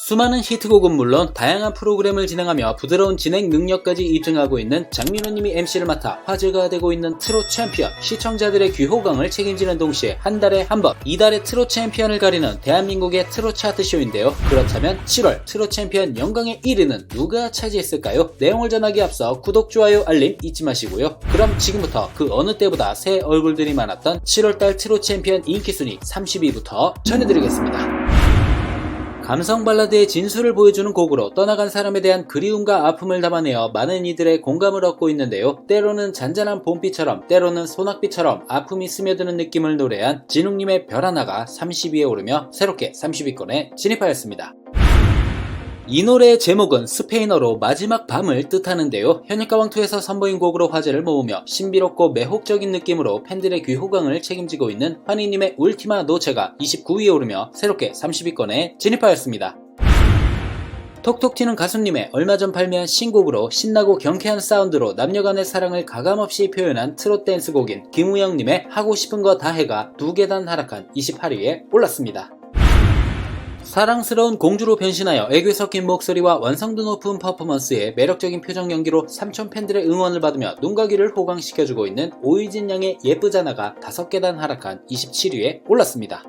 수많은 히트곡은 물론 다양한 프로그램을 진행하며 부드러운 진행 능력까지 입증하고 있는 장민호님이 MC를 맡아 화제가 되고 있는 트롯 챔피언, 시청자들의 귀호강을 책임지는 동시에 한 달에 한 번, 이달의 트롯 챔피언을 가리는 대한민국의 트롯 차트쇼인데요. 그렇다면 7월 트롯 챔피언 영광의 1위는 누가 차지했을까요? 내용을 전하기 앞서 구독, 좋아요, 알림 잊지 마시고요. 그럼 지금부터 그 어느 때보다 새 얼굴들이 많았던 7월달 트롯 챔피언 인기순위 30위부터 전해드리겠습니다. 감성 발라드의 진수를 보여주는 곡으로 떠나간 사람에 대한 그리움과 아픔을 담아내어 많은 이들의 공감을 얻고 있는데요. 때로는 잔잔한 봄비처럼, 때로는 소낙비처럼 아픔이 스며드는 느낌을 노래한 진욱님의 별 하나가 30위에 오르며 새롭게 30위권에 진입하였습니다. 이 노래의 제목은 스페인어로 마지막 밤을 뜻하는데요. 현역가왕2에서 선보인 곡으로 화제를 모으며 신비롭고 매혹적인 느낌으로 팬들의 귀호강을 책임지고 있는 환희님의 울티마 노체가 29위에 오르며 새롭게 30위권에 진입하였습니다. 톡톡 튀는 가수님의 얼마 전 발매한 신곡으로 신나고 경쾌한 사운드로 남녀간의 사랑을 가감없이 표현한 트롯 댄스곡인 김우영님의 하고 싶은 거 다 해가 2계단 하락한 28위에 올랐습니다. 사랑스러운 공주로 변신하여 애교 섞인 목소리와 완성도 높은 퍼포먼스에 매력적인 표정 연기로 삼촌 팬들의 응원을 받으며 눈과 귀를 호강시켜주고 있는 오유진 양의 예쁘잖아가 5계단 하락한 27위에 올랐습니다.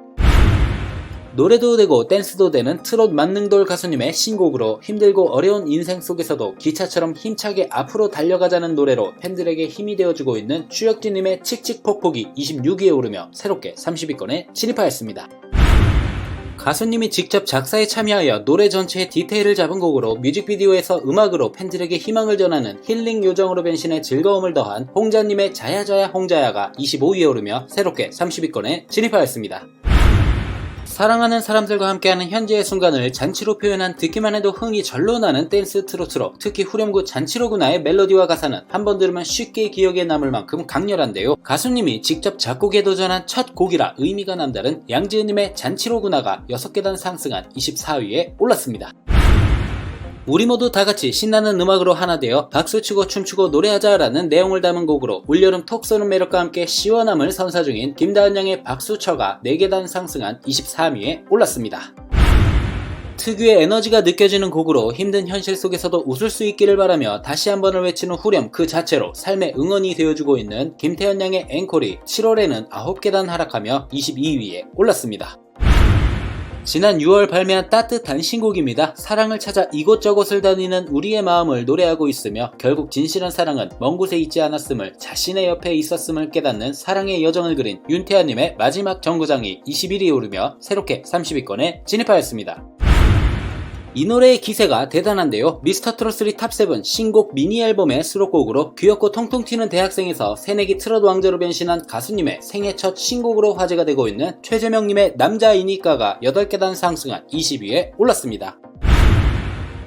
노래도 되고 댄스도 되는 트롯 만능돌 가수님의 신곡으로 힘들고 어려운 인생 속에서도 기차처럼 힘차게 앞으로 달려가자는 노래로 팬들에게 힘이 되어주고 있는 추혁진님의 칙칙폭폭이 26위에 오르며 새롭게 30위권에 진입하였습니다. 가수님이 직접 작사에 참여하여 노래 전체의 디테일을 잡은 곡으로 뮤직비디오에서 음악으로 팬들에게 희망을 전하는 힐링 요정으로 변신해 즐거움을 더한 홍자님의 자야자야 홍자야가 25위에 오르며 새롭게 30위권에 진입하였습니다. 사랑하는 사람들과 함께하는 현재의 순간을 잔치로 표현한 듣기만 해도 흥이 절로 나는 댄스 트로트로 특히 후렴구 잔치로구나의 멜로디와 가사는 한 번 들으면 쉽게 기억에 남을 만큼 강렬한데요. 가수님이 직접 작곡에 도전한 첫 곡이라 의미가 남다른 양지은님의 잔치로구나가 6계단 상승한 24위에 올랐습니다. 우리 모두 다같이 신나는 음악으로 하나 되어 박수치고 춤추고 노래하자라는 내용을 담은 곡으로 올여름 톡 쏘는 매력과 함께 시원함을 선사 중인 김다은 양의 박수처가 4계단 상승한 23위에 올랐습니다. 특유의 에너지가 느껴지는 곡으로 힘든 현실 속에서도 웃을 수 있기를 바라며 다시 한 번을 외치는 후렴 그 자체로 삶의 응원이 되어주고 있는 김태현 양의 앵콜이 7월에는 9계단 하락하며 22위에 올랐습니다. 지난 6월 발매한 따뜻한 신곡입니다. 사랑을 찾아 이곳저곳을 다니는 우리의 마음을 노래하고 있으며 결국 진실한 사랑은 먼 곳에 있지 않았음을, 자신의 옆에 있었음을 깨닫는 사랑의 여정을 그린 윤태환님의 마지막 정거장이 21위에 오르며 새롭게 30위권에 진입하였습니다. 이 노래의 기세가 대단한데요. 미스터트롯3 탑7 신곡 미니 앨범의 수록곡으로 귀엽고 통통 튀는 대학생에서 새내기 트롯 왕자로 변신한 가수님의 생애 첫 신곡으로 화제가 되고 있는 최재명님의 남자이니까가 8계단 상승한 20위에 올랐습니다.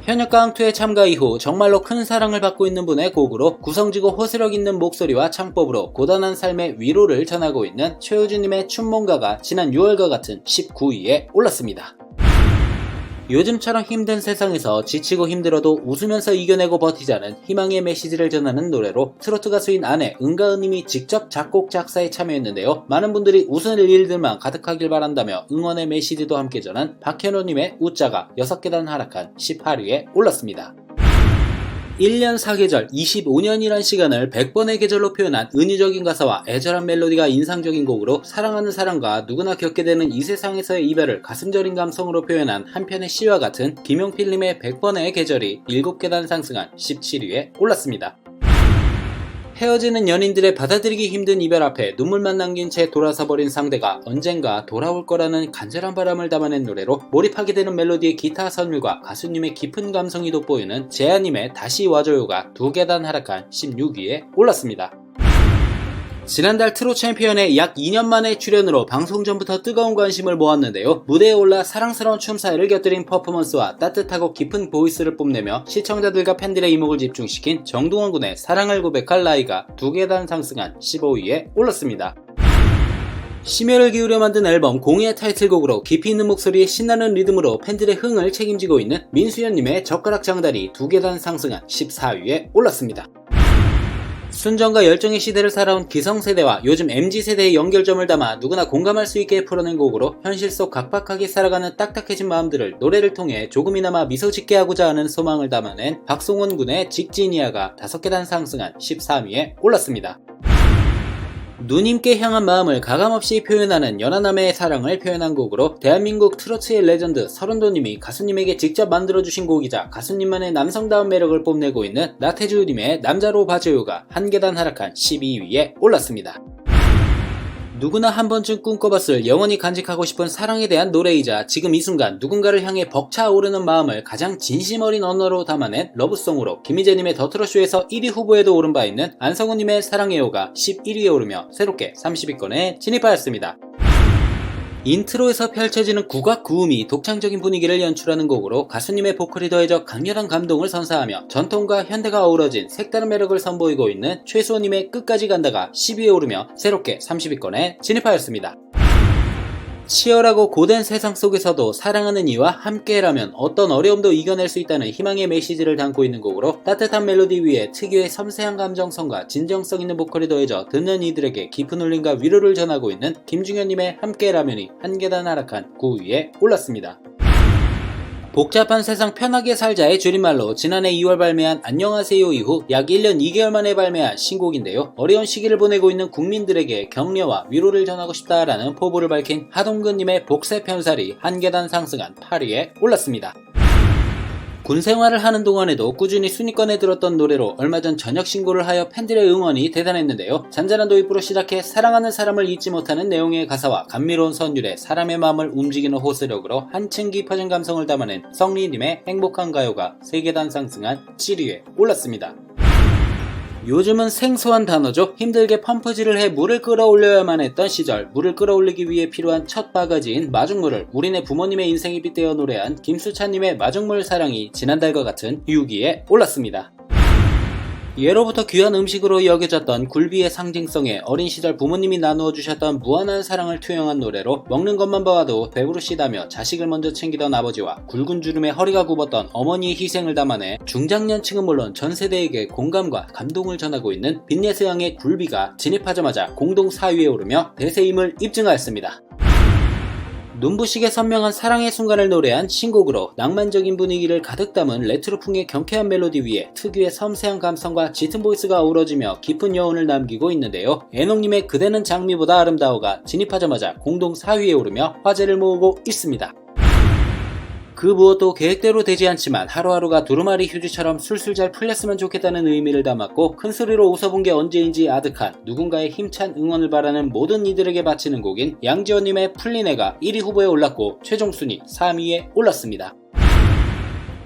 현역가왕2에 참가 이후 정말로 큰 사랑을 받고 있는 분의 곡으로 구성지고 호소력 있는 목소리와 창법으로 고단한 삶의 위로를 전하고 있는 최우진님의 춤몽가가 지난 6월과 같은 19위에 올랐습니다. 요즘처럼 힘든 세상에서 지치고 힘들어도 웃으면서 이겨내고 버티자는 희망의 메시지를 전하는 노래로 트로트 가수인 아내 은가은님이 직접 작곡 작사에 참여했는데요. 많은 분들이 웃을 일들만 가득하길 바란다며 응원의 메시지도 함께 전한 박현호님의 우자가 6계단 하락한 18위에 올랐습니다. 1년 4계절 25년이란 시간을 100번의 계절로 표현한 은유적인 가사와 애절한 멜로디가 인상적인 곡으로 사랑하는 사람과 누구나 겪게 되는 이 세상에서의 이별을 가슴 저린 감성으로 표현한 한편의 시와 같은 김용필님의 100번의 계절이 7계단 상승한 17위에 올랐습니다. 헤어지는 연인들의 받아들이기 힘든 이별 앞에 눈물만 남긴 채 돌아서버린 상대가 언젠가 돌아올 거라는 간절한 바람을 담아낸 노래로 몰입하게 되는 멜로디의 기타 선율과 가수님의 깊은 감성이 돋보이는 재하님의 다시 와줘요가 2계단 하락한 16위에 올랐습니다. 지난달 트롯 챔피언에 약 2년 만의 출연으로 방송 전부터 뜨거운 관심을 모았는데요. 무대에 올라 사랑스러운 춤사위를 곁들인 퍼포먼스와 따뜻하고 깊은 보이스를 뽐내며 시청자들과 팬들의 이목을 집중시킨 정동원 군의 사랑을 고백할 나이가 2계단 상승한 15위에 올랐습니다. 심혈을 기울여 만든 앨범 공의의 타이틀곡으로 깊이 있는 목소리에 신나는 리듬으로 팬들의 흥을 책임지고 있는 민수연님의 젓가락 장단이 2계단 상승한 14위에 올랐습니다. 순정과 열정의 시대를 살아온 기성세대와 요즘 MZ세대의 연결점을 담아 누구나 공감할 수 있게 풀어낸 곡으로 현실 속 각박하게 살아가는 딱딱해진 마음들을 노래를 통해 조금이나마 미소 짓게 하고자 하는 소망을 담아낸 박송원 군의 직진이야가 5계단 상승한 13위에 올랐습니다. 누님께 향한 마음을 가감없이 표현하는 연하남의 사랑을 표현한 곡으로 대한민국 트로트의 레전드 서른도님이 가수님에게 직접 만들어주신 곡이자 가수님만의 남성다운 매력을 뽐내고 있는 나태주님의 남자로 봐줘요가 한 계단 하락한 12위에 올랐습니다. 누구나 한 번쯤 꿈꿔봤을 영원히 간직하고 싶은 사랑에 대한 노래이자 지금 이 순간 누군가를 향해 벅차오르는 마음을 가장 진심 어린 언어로 담아낸 러브송으로 김희재님의 더트로쇼에서 1위 후보에도 오른 바 있는 안성우님의 사랑해요가 11위에 오르며 새롭게 30위권에 진입하였습니다. 인트로에서 펼쳐지는 국악 구음이 독창적인 분위기를 연출하는 곡으로 가수님의 보컬이 더해져 강렬한 감동을 선사하며 전통과 현대가 어우러진 색다른 매력을 선보이고 있는 최수호님의 끝까지 간다가 10위에 오르며 새롭게 30위권에 진입하였습니다. 치열하고 고된 세상 속에서도 사랑하는 이와 함께라면 어떤 어려움도 이겨낼 수 있다는 희망의 메시지를 담고 있는 곡으로 따뜻한 멜로디 위에 특유의 섬세한 감정성과 진정성 있는 보컬이 더해져 듣는 이들에게 깊은 울림과 위로를 전하고 있는 김중현님의 함께라면이 한 계단 하락한 9위에 올랐습니다. 복잡한 세상 편하게 살자의 줄임말로 지난해 2월 발매한 안녕하세요 이후 약 1년 2개월 만에 발매한 신곡인데요. 어려운 시기를 보내고 있는 국민들에게 격려와 위로를 전하고 싶다라는 포부를 밝힌 하동근님의 복세 편살이 한 계단 상승한 8위에 올랐습니다. 군 생활을 하는 동안에도 꾸준히 순위권에 들었던 노래로 얼마 전 전역 신고를 하여 팬들의 응원이 대단했는데요. 잔잔한 도입부로 시작해 사랑하는 사람을 잊지 못하는 내용의 가사와 감미로운 선율에 사람의 마음을 움직이는 호소력으로 한층 깊어진 감성을 담아낸 성리님의 행복한 가요가 3계단 상승한 7위에 올랐습니다. 요즘은 생소한 단어죠. 힘들게 펌프질을 해 물을 끌어올려야만 했던 시절, 물을 끌어올리기 위해 필요한 첫 바가지인 마중물을 우리네 부모님의 인생에 빗대어 노래한 김수찬님의 마중물 사랑이 지난달과 같은 6위에 올랐습니다. 예로부터 귀한 음식으로 여겨졌던 굴비의 상징성에 어린 시절 부모님이 나누어 주셨던 무한한 사랑을 투영한 노래로 먹는 것만 봐도 배부르시다며 자식을 먼저 챙기던 아버지와 굵은 주름에 허리가 굽었던 어머니의 희생을 담아내 중장년층은 물론 전 세대에게 공감과 감동을 전하고 있는 빈예스 양의 굴비가 진입하자마자 공동 4위에 오르며 대세임을 입증하였습니다. 눈부시게 선명한 사랑의 순간을 노래한 신곡으로 낭만적인 분위기를 가득 담은 레트로풍의 경쾌한 멜로디 위에 특유의 섬세한 감성과 짙은 보이스가 어우러지며 깊은 여운을 남기고 있는데요. 애농님의 그대는 장미보다 아름다워가 진입하자마자 공동 4위에 오르며 화제를 모으고 있습니다. 그 무엇도 계획대로 되지 않지만 하루하루가 두루마리 휴지처럼 술술 잘 풀렸으면 좋겠다는 의미를 담았고 큰소리로 웃어본 게 언제인지 아득한 누군가의 힘찬 응원을 바라는 모든 이들에게 바치는 곡인 양지원님의 풀린 애가 1위 후보에 올랐고 최종 순위 3위에 올랐습니다.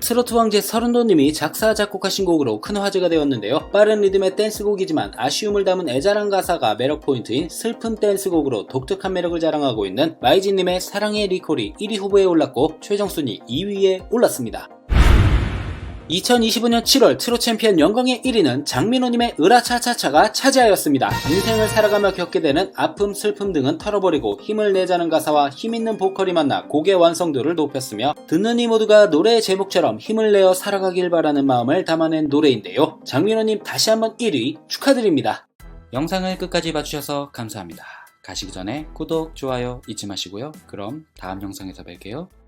트로트 왕제 서른도님이 작사 작곡하신 곡으로 큰 화제가 되었는데요. 빠른 리듬의 댄스곡이지만 아쉬움을 담은 애절한 가사가 매력 포인트인 슬픈 댄스곡으로 독특한 매력을 자랑하고 있는 마이진님의 사랑의 리콜이 1위 후보에 올랐고 최종 순위 2위에 올랐습니다. 2025년 7월 트롯 챔피언 영광의 1위는 장민호님의 으라차차차가 차지하였습니다. 인생을 살아가며 겪게 되는 아픔, 슬픔 등은 털어버리고 힘을 내자는 가사와 힘있는 보컬이 만나 곡의 완성도를 높였으며 듣는 이 모두가 노래의 제목처럼 힘을 내어 살아가길 바라는 마음을 담아낸 노래인데요. 장민호님 다시 한번 1위 축하드립니다. 영상을 끝까지 봐주셔서 감사합니다. 가시기 전에 구독, 좋아요 잊지 마시고요. 그럼 다음 영상에서 뵐게요.